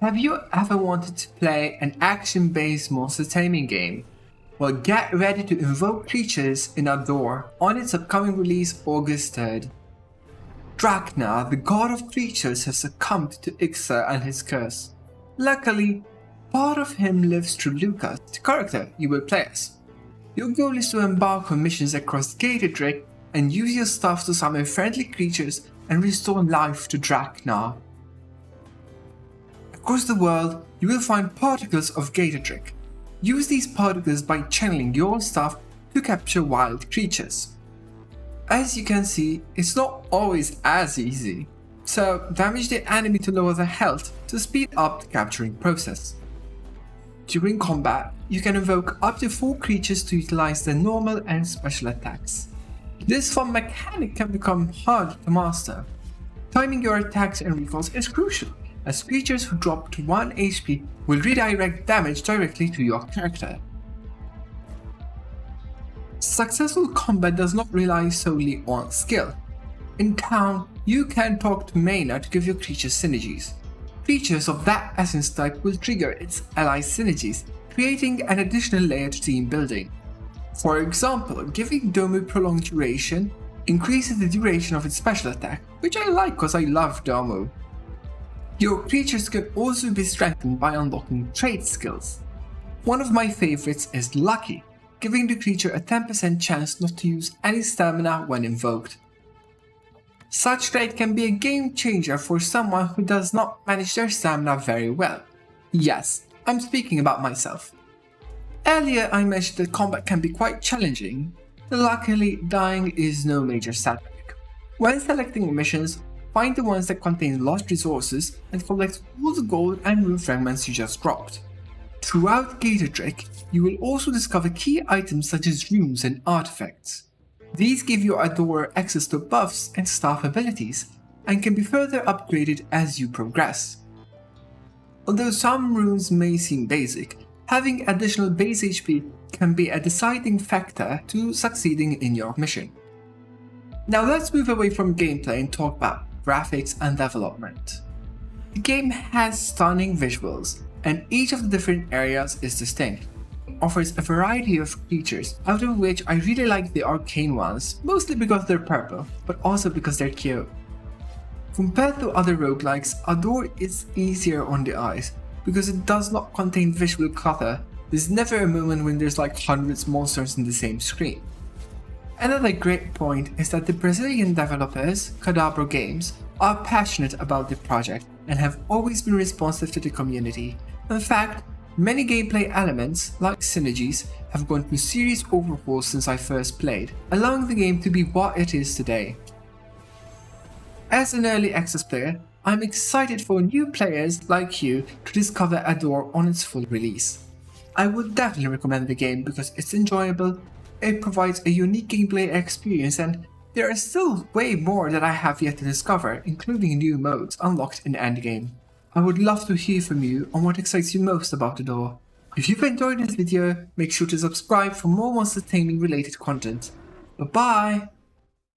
Have you ever wanted to play an action-based monster taming game? Well, get ready to invoke creatures in Adore on its upcoming release August 3rd. Draknar, the god of creatures, has succumbed to Ixer and his curse. Luckily, part of him lives through Lukah, the character you will play as. Your goal is to embark on missions across Gaterdrik and use your stuff to summon friendly creatures and restore life to Draknar. Across the world, you will find particles of Gaterdrik. Use these particles by channeling your stuff to capture wild creatures. As you can see, it's not always as easy, so damage the enemy to lower their health to speed up the capturing process. During combat, you can invoke up to 4 creatures to utilize their normal and special attacks. This fun mechanic can become hard to master. Timing your attacks and recalls is crucial, as creatures who drop to 1 HP will redirect damage directly to your character. Successful combat does not rely solely on skill. In town, you can talk to Mana to give your creatures synergies. Creatures of that essence type will trigger its ally synergies, creating an additional layer to team building. For example, giving Domu prolonged duration increases the duration of its special attack, which I like because I love Domu. Your creatures can also be strengthened by unlocking trait skills. One of my favorites is Lucky, giving the creature a 10% chance not to use any stamina when invoked. Such trait can be a game changer for someone who does not manage their stamina very well. Yes, I'm speaking about myself. Earlier I mentioned that combat can be quite challenging. Luckily, dying is no major setback. When selecting missions, find the ones that contain lost resources and collect all the gold and rune fragments you just dropped. Throughout Gaterdrik, you will also discover key items such as runes and artifacts. These give your Adorer access to buffs and staff abilities, and can be further upgraded as you progress. Although some runes may seem basic, having additional base HP can be a deciding factor to succeeding in your mission. Now let's move away from gameplay and talk about graphics and development. The game has stunning visuals, and each of the different areas is distinct. It offers a variety of creatures, out of which I really like the arcane ones, mostly because they're purple, but also because they're cute. Compared to other roguelikes, Adore is easier on the eyes, because it does not contain visual clutter. There's never a moment when there's like hundreds of monsters in the same screen. Another great point is that the Brazilian developers, Cadabro Games, are passionate about the project and have always been responsive to the community. In fact, many gameplay elements, like Synergies, have gone through serious overhauls since I first played, allowing the game to be what it is today. As an early access player, I'm excited for new players like you to discover Adore on its full release. I would definitely recommend the game because it's enjoyable, it provides a unique gameplay experience, and there is still way more that I have yet to discover, including new modes unlocked in endgame. I would love to hear from you on what excites you most about Adore. If you've enjoyed this video, make sure to subscribe for more monster taming related content. Bye bye!